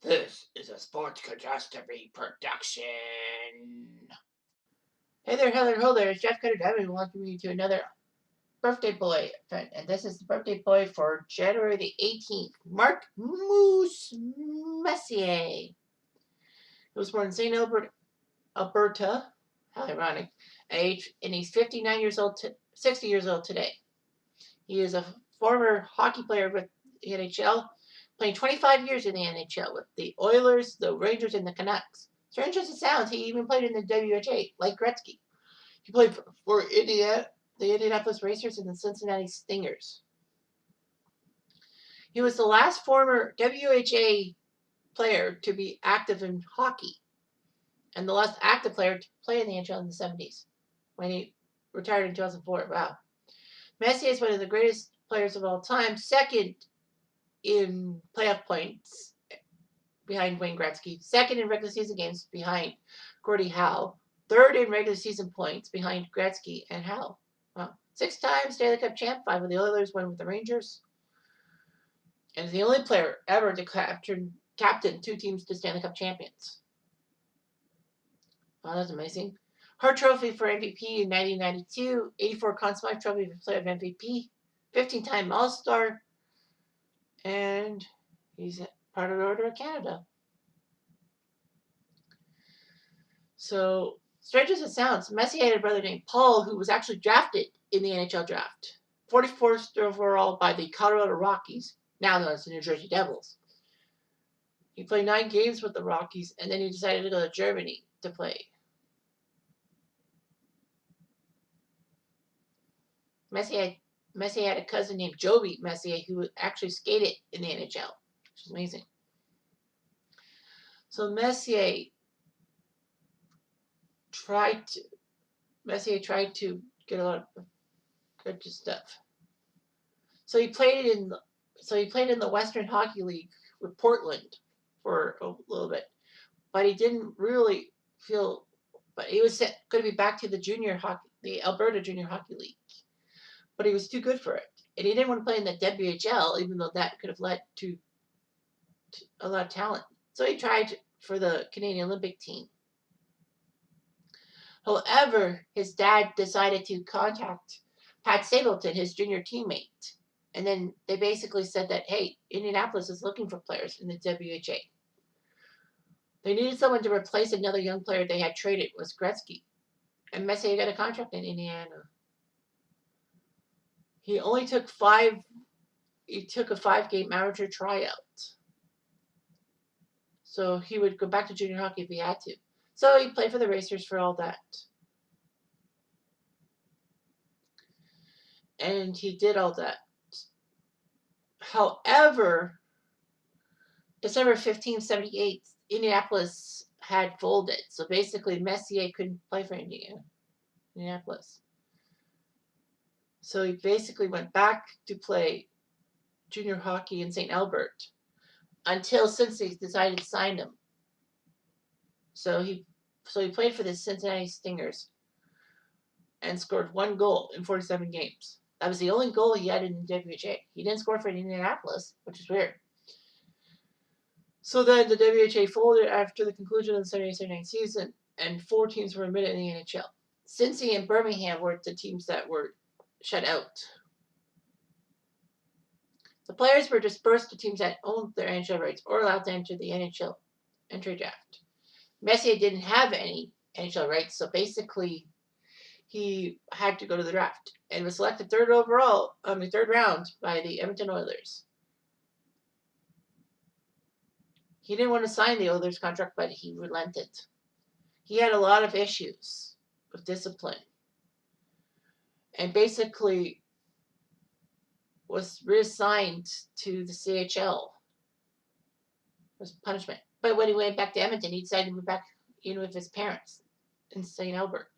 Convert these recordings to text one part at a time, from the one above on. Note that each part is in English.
This is a Sports Catastrophe production. Hey there, hello there. It's Jeff Cutastrophe welcoming you to another birthday boy event. And this is the birthday boy for January the 18th. Mark Moose Messier. He was born in St. Albert, Alberta. How ironic. Age, and he's 59 years old, 60 years old today. He is a former hockey player with the NHL, playing 25 years in the NHL with the Oilers, the Rangers, and the Canucks. Strange as it sounds, he even played in the WHA, like Gretzky. He played for Indiana, the Indianapolis Racers, and the Cincinnati Stingers. He was the last former WHA player to be active in hockey, and the last active player to play in the NHL in the 70s, when he retired in 2004. Wow. Messier is one of the greatest players of all time, second in playoff points behind Wayne Gretzky, second in regular season games behind Gordie Howe, third in regular season points behind Gretzky and Howe. Wow. 6 times Stanley Cup champ, 5 with the Oilers, 1 with the Rangers, and is the only player ever to captain 2 teams to Stanley Cup champions. Wow, that's amazing. Hart Trophy for MVP in 1992, 84 Conn Smythe Trophy for Player of MVP, 15-time All-Star, and he's part of the Order of Canada. So, strange as it sounds, Messier had a brother named Paul who was actually drafted in the NHL draft. 44th overall by the Colorado Rockies, now known as the New Jersey Devils. He played 9 games with the Rockies, and then he decided to go to Germany to play. Messier had a cousin named Joby Messier who actually skated in the NHL, which is amazing. So Messier tried to get a lot of good stuff. So he played in the Western Hockey League with Portland for a little bit, but he didn't really feel. But he was going to be back to the Alberta Junior Hockey League, but he was too good for it, and he didn't want to play in the WHL, even though that could have led to a lot of talent. So he tried for the Canadian Olympic team. However, his dad decided to contact Pat Stapleton, his junior teammate, and then they basically said that, hey, Indianapolis is looking for players in the WHA. They needed someone to replace another young player they had traded, was Gretzky, and Messier got a contract in Indiana. He only took a 5-game amateur tryout. So he would go back to junior hockey if he had to. So he played for the Racers for all that. And he did all that. However, December 15, 1978, Indianapolis had folded. So basically, Messier couldn't play for Indianapolis. So he basically went back to play junior hockey in St. Albert until Cincinnati decided to sign him. So he played for the Cincinnati Stingers and scored 1 goal in 47 games. That was the only goal he had in the WHA. He didn't score for Indianapolis, which is weird. So then the WHA folded after the conclusion of the 78-79 season, and 4 teams were admitted in the NHL. Cincy and Birmingham were the teams that were shut out. The players were dispersed to teams that owned their NHL rights or allowed to enter the NHL entry draft. Messier didn't have any NHL rights, so basically he had to go to the draft and was selected third round by the Edmonton Oilers. He didn't want to sign the Oilers contract, but he relented. He had a lot of issues with discipline, and basically was reassigned to the CHL as punishment. But when he went back to Edmonton, he decided to move back in with his parents in St. Albert.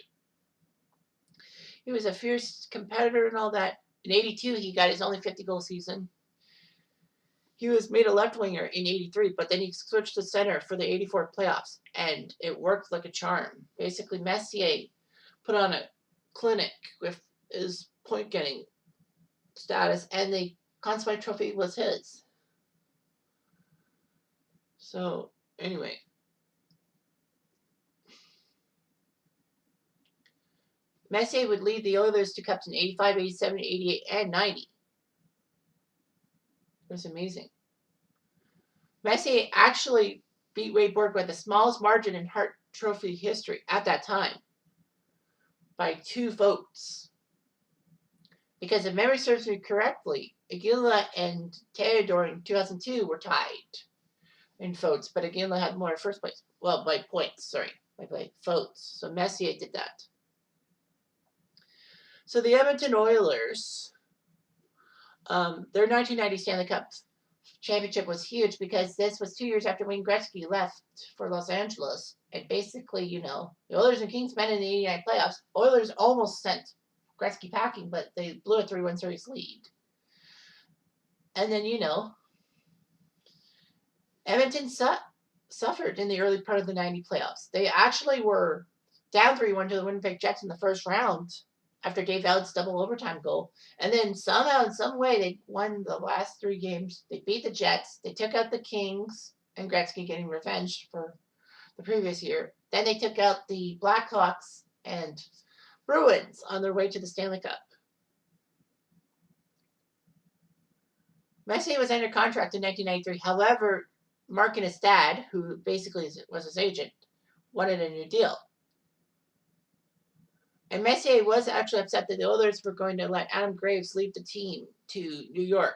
He was a fierce competitor and all that. In 82, he got his only 50-goal season. He was made a left winger in 83, but then he switched to center for the 84 playoffs, and it worked like a charm. Basically, Messier put on a clinic with his point-getting status, and the Conn Smythe Trophy was his. So, anyway. Messier would lead the Oilers to cups in 85, 87, 88, and 90. It was amazing. Messier actually beat Wade Borg by the smallest margin in Hart Trophy history at that time by 2 votes. Because if memory serves me correctly, Aguila and Theodore in 2002 were tied in votes, but Aguila had more in first place. Well, by points, sorry, by votes. So Messier did that. So the Edmonton Oilers, their 1990 Stanley Cup championship was huge because this was 2 years after Wayne Gretzky left for Los Angeles. And basically, you know, the Oilers and Kings met in the 89 playoffs. Oilers almost sent Gretzky packing, but they blew a 3-1 series lead. And then, you know, Edmonton suffered in the early part of the 90 playoffs. They actually were down 3-1 to the Winnipeg Jets in the first round after Dave Allen's double overtime goal. And then somehow, in some way, they won the last 3 games. They beat the Jets. They took out the Kings, and Gretzky getting revenge for the previous year. Then they took out the Blackhawks and Bruins on their way to the Stanley Cup. Messier was under contract in 1993. However, Mark and his dad, who basically was his agent, wanted a new deal. And Messier was actually upset that the Oilers were going to let Adam Graves leave the team to New York.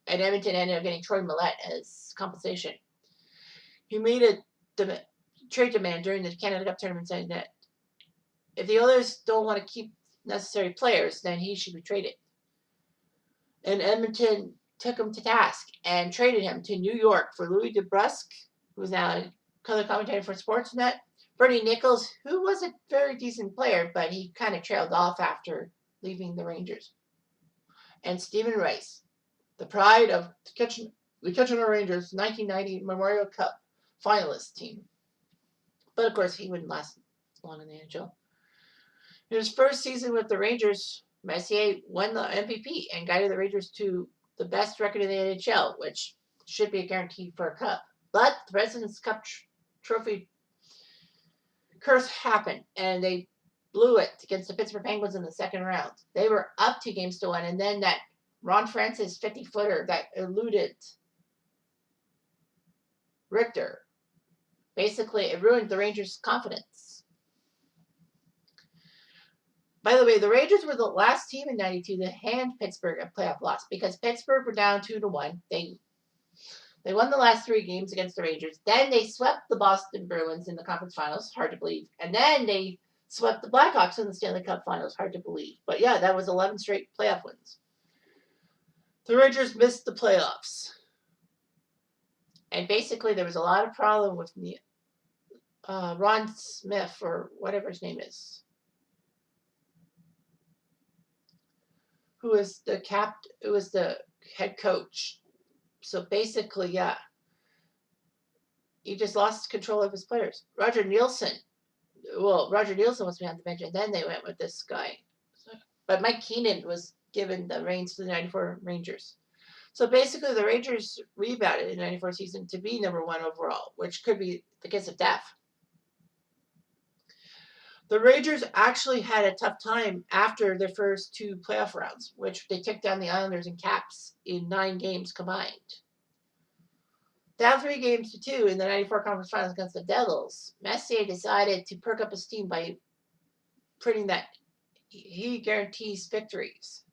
And Edmonton ended up getting Troy Millette as compensation. He made a trade demand during the Canada Cup tournament saying that if the Oilers don't want to keep necessary players, then he should be traded. And Edmonton took him to task and traded him to New York for Louis DeBrusque, who is now a color commentator for Sportsnet, Bernie Nichols, who was a very decent player, but he kind of trailed off after leaving the Rangers, and Stephen Rice, the pride of the Kitchener Rangers 1990 Memorial Cup finalist team. But of course, he wouldn't last long in the NHL. In his first season with the Rangers, Messier won the MVP and guided the Rangers to the best record in the NHL, which should be a guarantee for a cup. But the President's Cup trophy curse happened, and they blew it against the Pittsburgh Penguins in the second round. They were up 2-1, and then that Ron Francis 50-footer that eluded Richter, basically it ruined the Rangers' confidence. By the way, the Rangers were the last team in 92 to hand Pittsburgh a playoff loss because Pittsburgh were down 2-1. They won the last 3 games against the Rangers. Then they swept the Boston Bruins in the conference finals. Hard to believe. And then they swept the Blackhawks in the Stanley Cup finals. Hard to believe. But yeah, that was 11 straight playoff wins. The Rangers missed the playoffs. And basically there was a lot of problem with Ron Smith, or whatever his name is, who was the head coach. So basically, yeah, he just lost control of his players. Roger Nielsen was behind the bench, and then they went with this guy. But Mike Keenan was given the reins to the 94 Rangers. So basically, the Rangers rebounded in the 94 season to be number 1 overall, which could be the kiss of death. The Rangers actually had a tough time after their first 2 playoff rounds, which they took down the Islanders and Caps in 9 games combined. Down 3-2 in the 94 conference finals against the Devils, Messier decided to perk up his team by printing that he guarantees victories.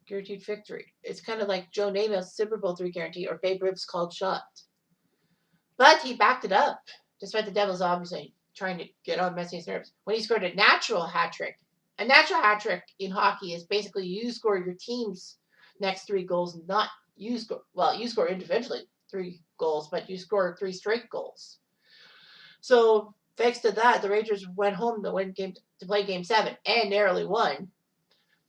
Guaranteed victory. It's kind of like Joe Namath's Super Bowl 3 guarantee or Babe Ruth's called shot. But he backed it up, despite the Devils obviously trying to get on Messier's nerves, when he scored a natural hat trick. A natural hat trick in hockey is basically you score your team's next 3 goals, not you score. Well, you score individually 3 goals, but you score 3 straight goals. So thanks to that, the Rangers went home to play Game 7 and narrowly won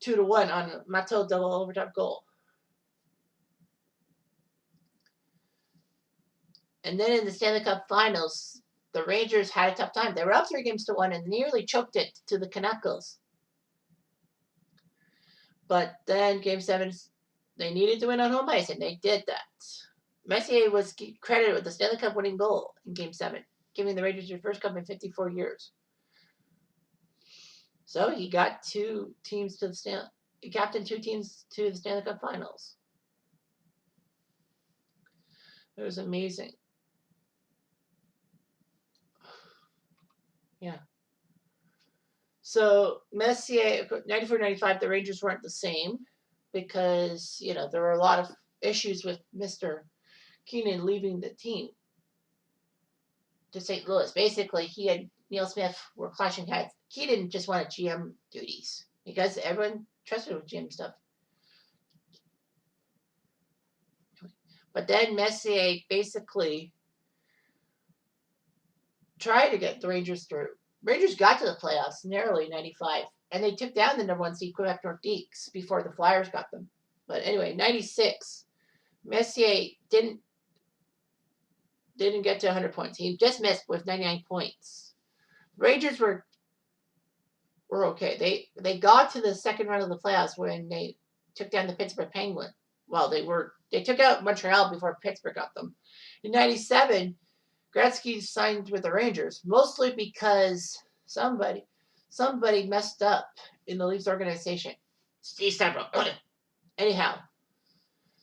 2-1 on a Matteau double overtime goal. And then in the Stanley Cup Finals, the Rangers had a tough time. They were up 3-1 and nearly choked it to the Canucks. But then Game 7, they needed to win on home ice, and they did that. Messier was credited with the Stanley Cup winning goal in Game 7, giving the Rangers their first cup in 54 years. So he got he captained 2 teams to the Stanley Cup Finals. It was amazing. Yeah. So Messier, 94-95, the Rangers weren't the same because, there were a lot of issues with Mr. Keenan leaving the team to St. Louis. Basically, he and Neil Smith were clashing heads. Keenan just wanted GM duties because everyone trusted with GM stuff. But then Messier basically tried to get the Rangers through. Rangers got to the playoffs narrowly in 95, and they took down the number 1 seed Quebec Nordiques before the Flyers got them. But anyway, 96, Messier didn't get to 100 points. He just missed with 99 points. Rangers were okay. They got to the second round of the playoffs when they took down the Pittsburgh Penguins. Well, they took out Montreal before Pittsburgh got them. In 97, Gretzky signed with the Rangers, mostly because somebody messed up in the Leafs organization. Steve Stamkos. Anyhow,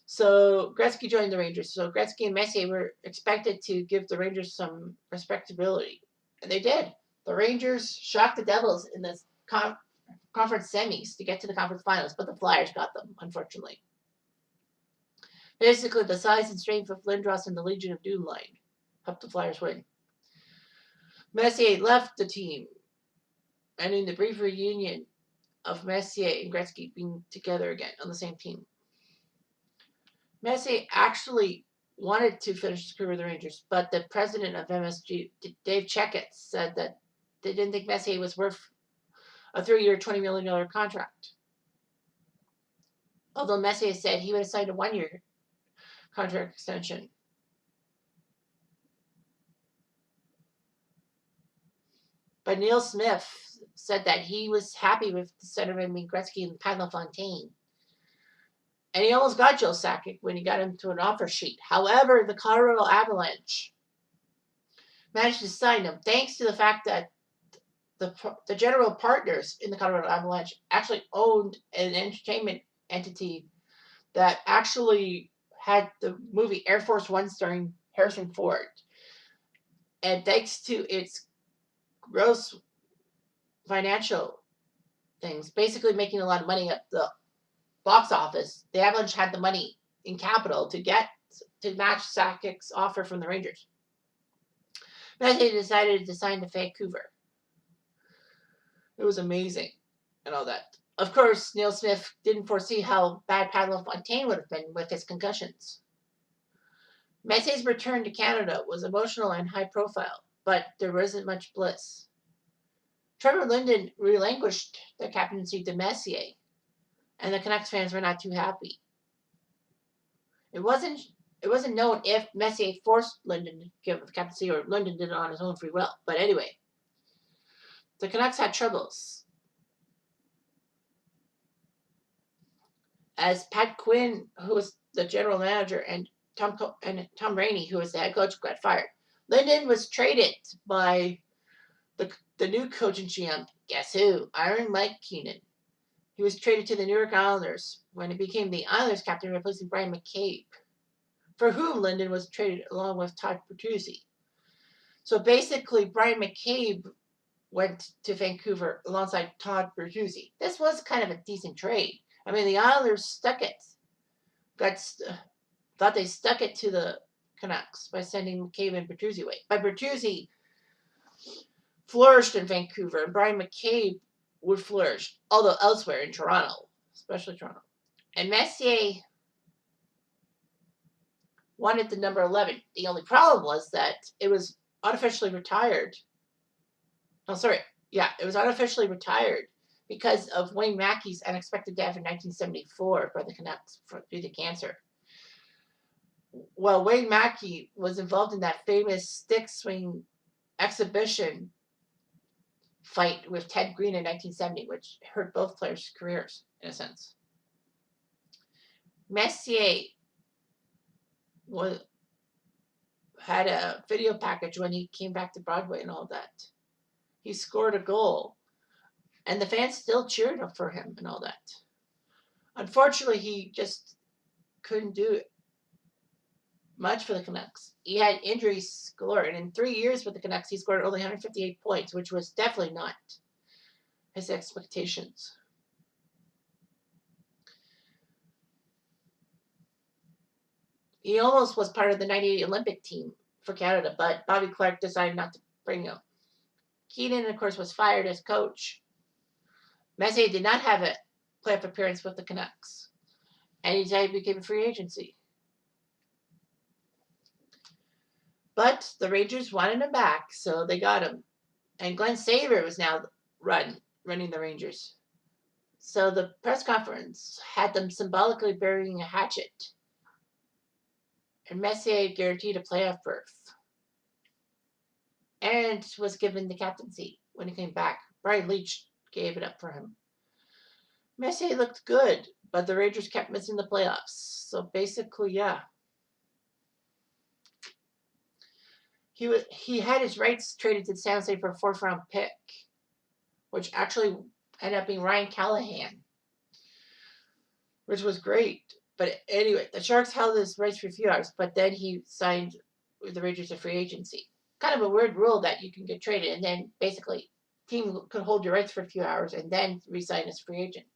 so Gretzky joined the Rangers. So Gretzky and Messier were expected to give the Rangers some respectability, and they did. The Rangers shocked the Devils in the conference semis to get to the conference finals, but the Flyers got them, unfortunately. Basically, the size and strength of Lindros and the Legion of Doom line helped the Flyers win. Messier left the team, and in the brief reunion of Messier and Gretzky being together again on the same team, Messier actually wanted to finish his career with the Rangers, but the president of MSG, Dave Checkett, said that they didn't think Messier was worth a 3-year, $20 million contract. Although Messier said he would have signed a 1-year contract extension. But Neil Smith said that he was happy with the centerman being Gretzky and Pat LaFontaine. And he almost got Joe Sakic when he got him to an offer sheet. However, the Colorado Avalanche managed to sign him thanks to the fact that the general partners in the Colorado Avalanche actually owned an entertainment entity that actually had the movie Air Force One starring Harrison Ford. And thanks to its gross financial things, basically making a lot of money at the box office, the Avalanche had the money in capital to match Sakic's offer from the Rangers. Then they decided to sign to Vancouver. It was amazing and all that. Of course, Neil Smith didn't foresee how bad Pat LaFontaine would have been with his concussions. Messier's return to Canada was emotional and high profile, but there wasn't much bliss. Trevor Linden relinquished the captaincy to Messier, and the Canucks fans were not too happy. It wasn't known if Messier forced Linden to give the captaincy or Linden did it on his own free will. But anyway, the Canucks had troubles. As Pat Quinn, who was the general manager, and Tom Rainey, who was the head coach, got fired. Linden was traded by the new coach and GM. Guess who? Iron Mike Keenan. He was traded to the New York Islanders when he became the Islanders captain, replacing Brian McCabe, for whom Linden was traded along with Todd Bertuzzi. So basically, Brian McCabe went to Vancouver alongside Todd Bertuzzi. This was kind of a decent trade. I mean, the Islanders stuck it. Thought they stuck it to the Canucks by sending McCabe and Bertuzzi away. But Bertuzzi flourished in Vancouver, and Brian McCabe would flourish, although elsewhere in Toronto, especially Toronto. And Messier wanted the number 11. The only problem was that it was unofficially retired. It was unofficially retired because of Wayne Mackey's unexpected death in 1974 by the Canucks due to cancer. Well, Wayne Mackey was involved in that famous stick swing exhibition fight with Ted Green in 1970, which hurt both players' careers, in a sense. Messier had a video package when he came back to Broadway and all that. He scored a goal, and the fans still cheered for him and all that. Unfortunately, he just couldn't do much for the Canucks. He had injuries galore, and in 3 years with the Canucks, he scored only 158 points, which was definitely not his expectations. He almost was part of the '98 Olympic team for Canada, but Bobby Clarke decided not to bring him. Keaton, of course, was fired as coach. Messier did not have a playoff appearance with the Canucks, and he decided to become a free agency. But the Rangers wanted him back, so they got him. And Glenn Saver was now running the Rangers. So the press conference had them symbolically burying a hatchet. And Messier guaranteed a playoff berth. And was given the captaincy when he came back. Brian Leetch gave it up for him. Messier looked good, but the Rangers kept missing the playoffs. So basically, yeah. He had his rights traded to San Jose for a 4th-round pick, which actually ended up being Ryan Callahan, which was great. But anyway, the Sharks held his rights for a few hours, but then he signed with the Rangers a free agency. Kind of a weird rule that you can get traded, and then basically team could hold your rights for a few hours and then re-sign as free agent.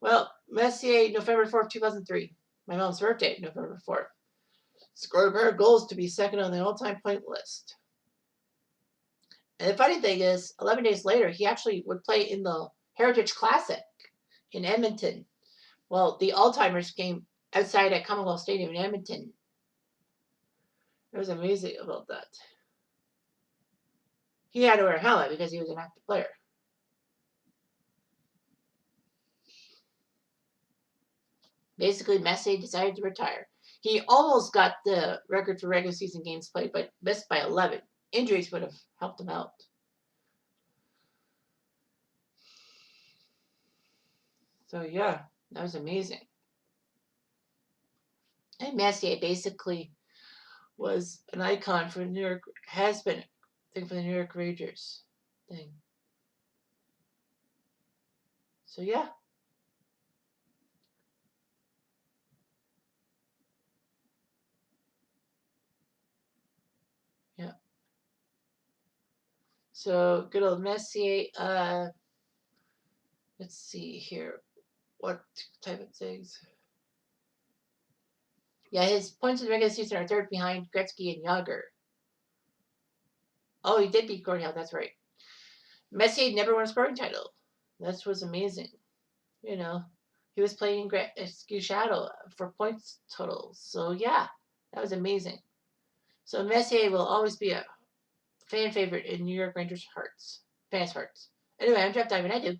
Well, Messier, November 4th, 2003, my mom's birthday, November 4th, scored a pair of goals to be second on the all-time point list. And the funny thing is, 11 days later, he actually would play in the Heritage Classic in Edmonton. Well, the Alzheimer's game outside at Commonwealth Stadium in Edmonton. It was amazing about that. He had to wear a helmet because he was an active player. Basically, Messier decided to retire. He almost got the record for regular season games played, but missed by 11. Injuries would have helped him out. So, yeah, that was amazing. And Messier basically was an icon for New York, has been thing for the New York Rangers thing. So, yeah. Yeah. So, good old Messier. Let's see here. What type of things? Yeah, his points in the regular season are 3rd behind Gretzky and Yager. Oh, he did beat Gordie Howe. That's right. Messier never won a scoring title. That was amazing. You know, he was playing Shadow for points totals. So, yeah, that was amazing. So, Messier will always be a fan favorite in New York Rangers' hearts. Fans' hearts. Anyway, I'm Jeff Diamond. I do.